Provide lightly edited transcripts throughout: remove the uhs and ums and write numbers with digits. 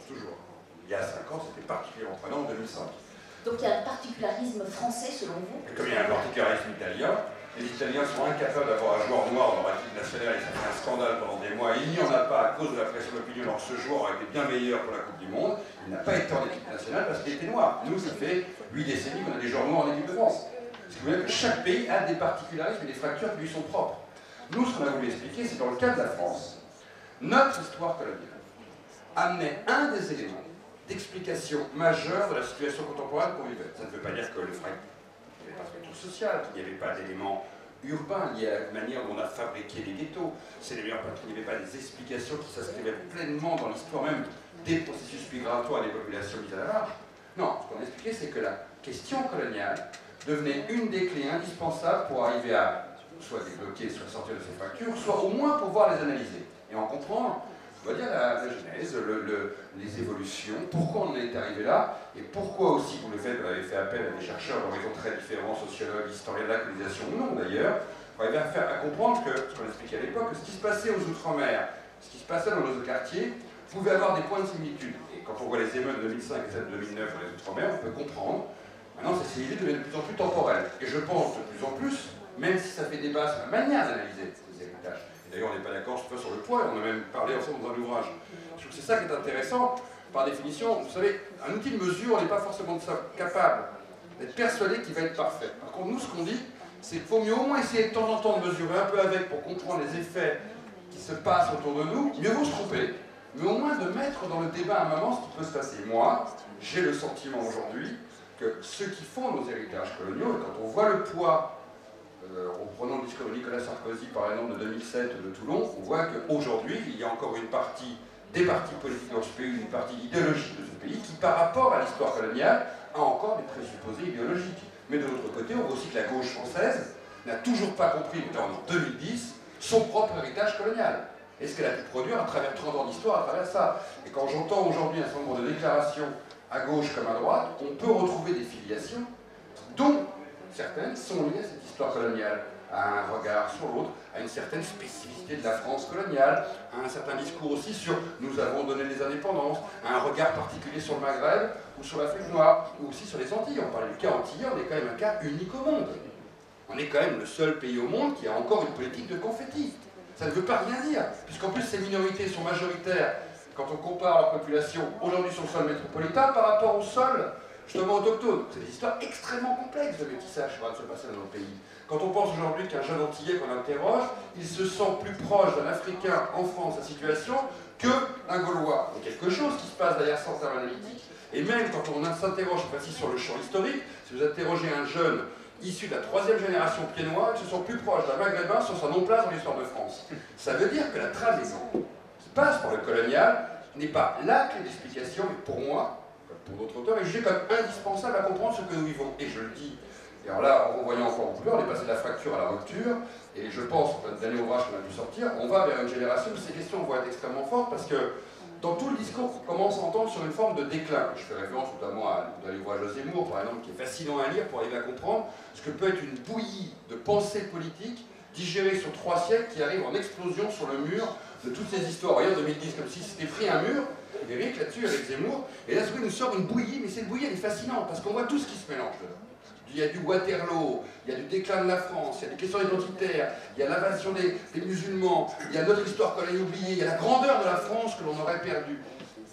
toujours. Il y a 5 ans, c'était particulièrement prenant en 2005. Donc il y a un particularisme français selon vous? Et comme il y a un particularisme italien, les Italiens sont incapables d'avoir un joueur noir dans l'équipe nationale et ça fait un scandale pendant des mois. Il n'y en a pas à cause de la pression d'opinion. Alors ce joueur a été bien meilleur pour la Coupe du Monde. Il n'a pas été en équipe nationale parce qu'il était noir. Nous, ça fait 8 décennies qu'on a des joueurs noirs en équipe de France. Ce qui veut dire que chaque pays a des particularismes et des fractures qui lui sont propres. Nous, ce qu'on a voulu expliquer, c'est dans le cas de la France, notre histoire coloniale amenait un des éléments d'explication majeure de la situation contemporaine qu'on vivait. Ça ne veut pas dire que le fracture pas de fracture sociale, qu'il n'y avait pas d'éléments urbains liés à la manière dont on a fabriqué les ghettos. C'est d'ailleurs parce qu'il n'y avait pas des explications qui s'inscrivaient pleinement dans l'histoire même des processus migratoires des populations mises à la marge. Non, ce qu'on a expliqué, c'est que la question coloniale devenait une des clés indispensables pour arriver à soit débloquer, soit sortir de ces fractures, soit au moins pouvoir les analyser et en comprendre, on va dire, la genèse, les évolutions, pourquoi on en est arrivé là, et pourquoi aussi, pour le fait qu'on avait fait appel à des chercheurs d'horizons très différents, sociologues, historiens de la colonisation ou non d'ailleurs, on arrivait à comprendre que, ce qu'on expliquait à l'époque, ce qui se passait aux Outre-mer, ce qui se passait dans nos quartiers, pouvait avoir des points de similitude. Et quand on voit les émeutes de 2005 et celles de 2009 dans les Outre-mer, on peut comprendre. Maintenant, ces similitudes deviennent de plus en plus temporelles. Et je pense de plus en plus, même si ça fait débat sur la manière d'analyser ces héritages. D'ailleurs, on n'est pas d'accord sur le poids, on a même parlé ensemble dans un ouvrage. Je trouve que c'est ça qui est intéressant. Par définition, vous savez, un outil de mesure, on n'est pas forcément capable d'être persuadé qu'il va être parfait. Par contre, nous, ce qu'on dit, c'est qu'il faut mieux au moins essayer de temps en temps de mesurer un peu avec pour comprendre les effets qui se passent autour de nous. Mieux vaut se tromper, mais au moins de mettre dans le débat à un moment ce qui peut se passer. Moi, j'ai le sentiment aujourd'hui que ceux qui font nos héritages coloniaux, et quand on voit le poids, en prenant le discours de Nicolas Sarkozy par exemple de 2007 de Toulon, on voit qu'aujourd'hui, il y a encore une partie des partis politiques dans ce pays, une partie idéologique de ce pays, qui par rapport à l'histoire coloniale a encore des présupposés idéologiques. Mais de l'autre côté, on voit aussi que la gauche française n'a toujours pas compris, en 2010, son propre héritage colonial. Et ce qu'elle a pu produire à travers 30 ans d'histoire, à travers ça. Et quand j'entends aujourd'hui un certain nombre de déclarations à gauche comme à droite, on peut retrouver des filiations dont certaines sont liées à cette histoire coloniale, à un regard sur l'autre, à une certaine spécificité de la France coloniale, à un certain discours aussi sur « nous avons donné les indépendances », à un regard particulier sur le Maghreb ou sur l'Afrique noire, ou aussi sur les Antilles. On parlait du cas antillais, on est quand même un cas unique au monde. On est quand même le seul pays au monde qui a encore une politique de confetti. Ça ne veut pas rien dire, puisqu'en plus ces minorités sont majoritaires quand on compare leur population aujourd'hui sur le sol métropolitain par rapport au sol justement autochtone. C'est des histoires extrêmement complexes de métissage qui vont se passer dans nos pays. Quand on pense aujourd'hui qu'un jeune antillais qu'on interroge, il se sent plus proche d'un Africain en France, sa situation, qu'un Gaulois. Il y a quelque chose qui se passe derrière sans terme analytique. Et même quand on s'interroge sur le champ historique, si vous interrogez un jeune issu de la 3e génération pied-noir, ils se sont plus proches d'un Maghrébin sur sa non-place dans l'histoire de France. Ça veut dire que la trahison qui passe par le colonial n'est pas la clé d'explication, mais pour moi, pour d'autres auteurs, est jugée comme indispensable à comprendre ce que nous vivons. Et je le dis. Et alors là, en revoyant encore plus, on est passé de la fracture à la rupture, et je pense, dans le dernier ouvrage qu'on a pu sortir, on va vers une génération où ces questions vont être extrêmement fortes, parce que dans tout le discours, on commence à entendre sur une forme de déclin. Je fais référence notamment à l'ouvrage de Zemmour, par exemple, qui est fascinant à lire pour arriver à comprendre ce que peut être une bouillie de pensée politique digérée sur 3 siècles qui arrive en explosion sur le mur de toutes ces histoires. Regarde 2010, comme si c'était pris un mur, Eric là-dessus avec Zemmour, et là, il nous sort une bouillie, mais cette bouillie, elle est fascinante, parce qu'on voit tout ce qui se mélange dedans. Il y a du Waterloo, il y a du déclin de la France, il y a des questions identitaires, il y a l'invasion des musulmans, il y a notre histoire qu'on a oubliée, il y a la grandeur de la France que l'on aurait perdue.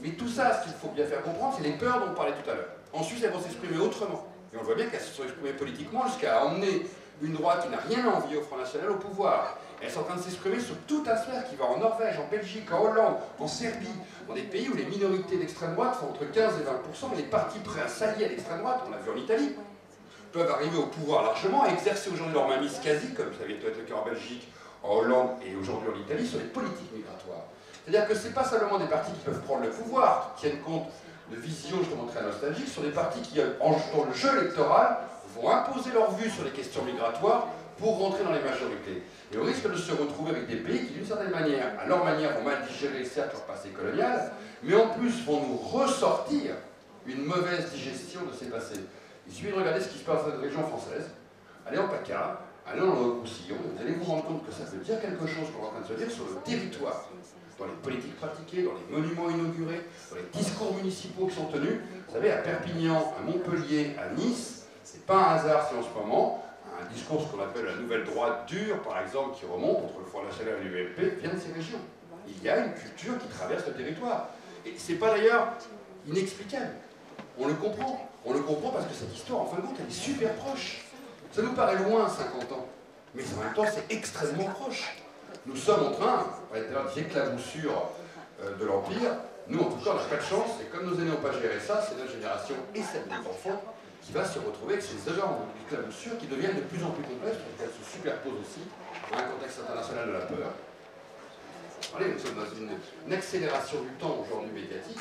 Mais tout ça, ce qu'il faut bien faire comprendre, c'est les peurs dont on parlait tout à l'heure. Ensuite, elles vont s'exprimer autrement. Et on voit bien qu'elles se sont exprimées politiquement jusqu'à emmener une droite qui n'a rien à envier au Front National au pouvoir. Elles sont en train de s'exprimer sur tout un sphère qui va en Norvège, en Belgique, en Hollande, en Serbie, dans des pays où les minorités d'extrême droite font entre 15 et 20%, et les partis prêts à s'allier à l'extrême droite, on l'a vu en Italie, peuvent arriver au pouvoir largement, exercer aujourd'hui leur mainmise quasi, comme ça avait été le cas en Belgique, en Hollande et aujourd'hui en Italie, sur les politiques migratoires. C'est-à-dire que ce n'est pas simplement des partis qui peuvent prendre le pouvoir, qui tiennent compte de visions justement très nostalgiques, sur des partis qui, dans le jeu électoral, vont imposer leur vue sur les questions migratoires pour rentrer dans les majorités. Et au risque de se retrouver avec des pays qui, d'une certaine manière, à leur manière, vont mal digérer certes leur passé colonial, mais en plus vont nous ressortir une mauvaise digestion de ces passés. Il suffit de regarder ce qui se passe dans cette région française, allez en PACA, allez dans le Roussillon, et vous allez vous rendre compte que ça veut dire quelque chose qu'on est en train de se dire sur le territoire. dans les politiques pratiquées, dans les monuments inaugurés, dans les discours municipaux qui sont tenus. Vous savez, à Perpignan, à Montpellier, à Nice, c'est pas un hasard si en ce moment, un discours, ce qu'on appelle la nouvelle droite dure, par exemple, qui remonte entre le Front National et l'UMP, vient de ces régions. Il y a une culture qui traverse le territoire. Et c'est pas d'ailleurs inexplicable. On le comprend. On le comprend parce que cette histoire, en fin de compte, elle est super proche. Ça nous paraît loin, 50 ans. Mais en même temps, c'est extrêmement proche. Nous sommes en train, on va dire, d'éclaboussure de l'Empire. Nous, en tout cas, on n'a pas de chance. Et comme nos aînés n'ont pas géré ça, c'est notre génération et celle de nos enfants qui va se retrouver avec ces énormes éclaboussures qui deviennent de plus en plus complexes, parce qu'elles se superposent aussi dans un contexte international de la peur. Allez, nous sommes dans une accélération du temps aujourd'hui médiatique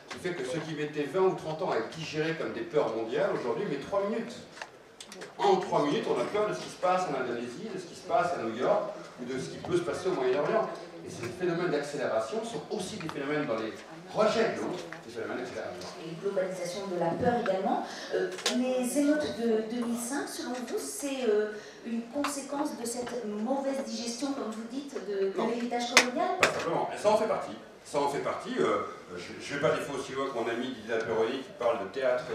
qui fait que ceux qui mettaient 20 ou 30 ans à être digérés comme des peurs mondiales, aujourd'hui mettent 3 minutes. En 3 minutes, on a peur de ce qui se passe en Indonésie, de ce qui se passe à New York, ou de ce qui peut se passer au Moyen-Orient. Et ces phénomènes d'accélération sont aussi des phénomènes dans les projets de l'autre, des phénomènes d'accélération. Et globalisation de la peur également. Les émeutes de 2005, selon vous, c'est une conséquence de cette mauvaise digestion, comme vous dites, de l'héritage colonial? Pas simplement, mais ça en fait partie. Ça en fait partie. Je ne vais pas défaut aussi loin que mon ami Didier Perroni qui parle de théâtre.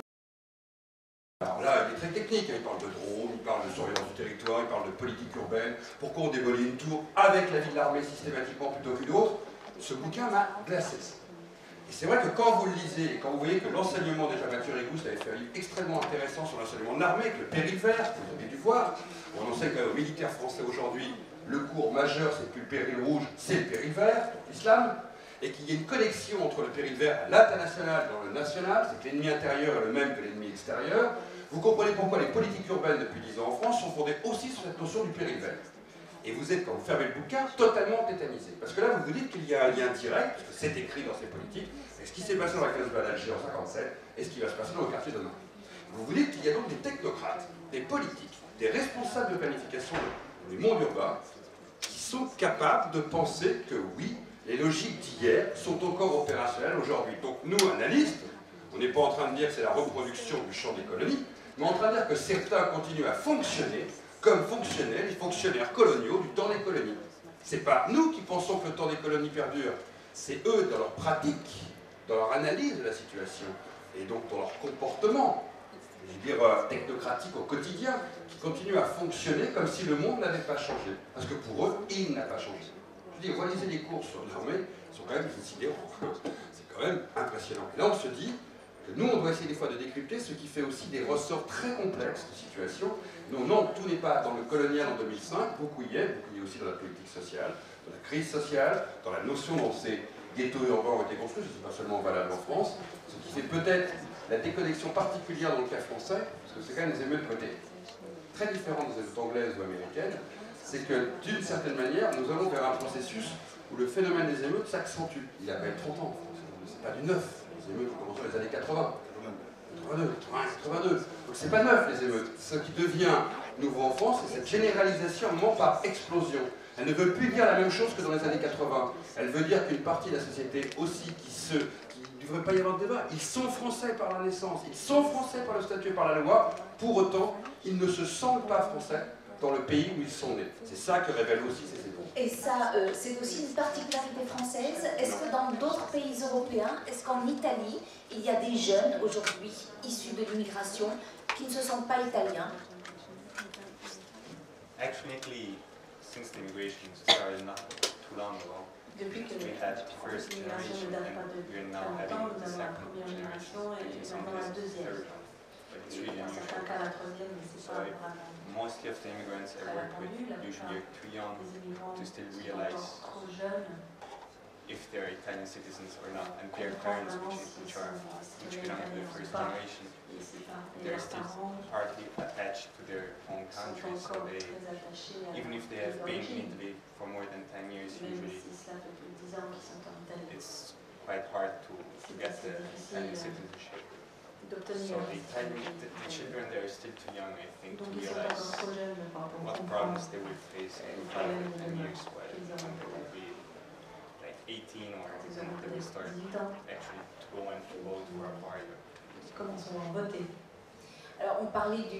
Alors là, il est très technique, il parle de drone, il parle de surveillance du territoire, il parle de politique urbaine. Pourquoi on démolit une tour avec l'avis de l'armée systématiquement plutôt qu'une autre? Ce bouquin m'a glacé. Et c'est vrai que quand vous le lisez, et quand vous voyez que l'enseignement, déjà Mathieu Rigouste avait fait un livre extrêmement intéressant sur l'enseignement de l'armée, avec le péril vert, vous avez dû voir, on enseigne quand même aux militaires français aujourd'hui, le cours majeur, c'est plus le péril rouge, c'est le péril vert, l'islam, et qu'il y ait une connexion entre le péril vert à l'international et dans le national, c'est que l'ennemi intérieur est le même que l'ennemi extérieur. Vous comprenez pourquoi les politiques urbaines depuis 10 ans en France sont fondées aussi sur cette notion du péril vert. Et vous êtes, quand vous fermez le bouquin, totalement tétanisé. Parce que là, vous vous dites qu'il y a un lien direct, parce que c'est écrit dans ces politiques, et ce qui s'est passé dans la Casbah d'Alger en 1957, et ce qui va se passer dans le quartier demain. Vous vous dites qu'il y a donc des technocrates, des politiques, des responsables de planification du monde urbain, qui sont capables de penser que oui, les logiques d'hier sont encore opérationnelles aujourd'hui. Donc nous, analystes, on n'est pas en train de dire que c'est la reproduction du champ des colonies, mais en train de dire que certains continuent à fonctionner comme fonctionnaient les fonctionnaires coloniaux du temps des colonies. C'est pas nous qui pensons que le temps des colonies perdure, c'est eux dans leur pratique, dans leur analyse de la situation, et donc dans leur comportement, je veux dire technocratique au quotidien, qui continuent à fonctionner comme si le monde n'avait pas changé. Parce que pour eux, il n'a pas changé. Je dis, relisez les cours sur l'armée, ils sont quand même décidés, c'est quand même impressionnant. Et là, on se dit que nous, on doit essayer des fois de décrypter ce qui fait aussi des ressorts très complexes de situation. Non, tout n'est pas dans le colonial en 2005, beaucoup y est aussi dans la politique sociale, dans la crise sociale, dans la notion dont ces ghettos urbains ont été construits, ce n'est pas seulement valable en France, ce qui fait peut-être la déconnexion particulière dans le cas français, parce que c'est quand même des émeutes côté très différentes des émeutes anglaises ou américaines, c'est que d'une certaine manière, nous allons vers un processus où le phénomène des émeutes s'accentue. Il a quand même 30 ans, c'est pas du neuf, les émeutes ont commencé dans les années 80. 82. Donc c'est pas neuf les émeutes. Ce qui devient nouveau en France, c'est cette généralisation à un moment par explosion. Elle ne veut plus dire la même chose que dans les années 80. Elle veut dire qu'une partie de la société aussi qui ne devrait pas y avoir de débat, ils sont français par la naissance, ils sont français par le statut et par la loi, pour autant, ils ne se sentent pas français dans le pays où ils sont nés. C'est ça que révèlent aussi ces émeutes. Et ça, c'est aussi une particularité française. Est-ce que dans d'autres pays européens, est-ce qu'en Italie, il y a des jeunes aujourd'hui issus de l'immigration qui ne se sentent pas italiens? Actually, since the immigration started not too long ago, Depuis que we had the first generation and we're now having the second generation, and in some cases the third one. But it's really unusual. So mostly of the immigrants I work with usually are too young to still realize if they're Italian citizens or not, and their parents, which belong to the first generation, they're still partly attached to their own country, so they, even if they have been in Italy for more than 10 years, usually it's quite hard to get the Italian citizenship. So the children, they're still too young, I think, to realize what problems they will face in 5 or 10 years, but when they will be like 18 or when they will start actually to go and vote for a party. Alors on parlait du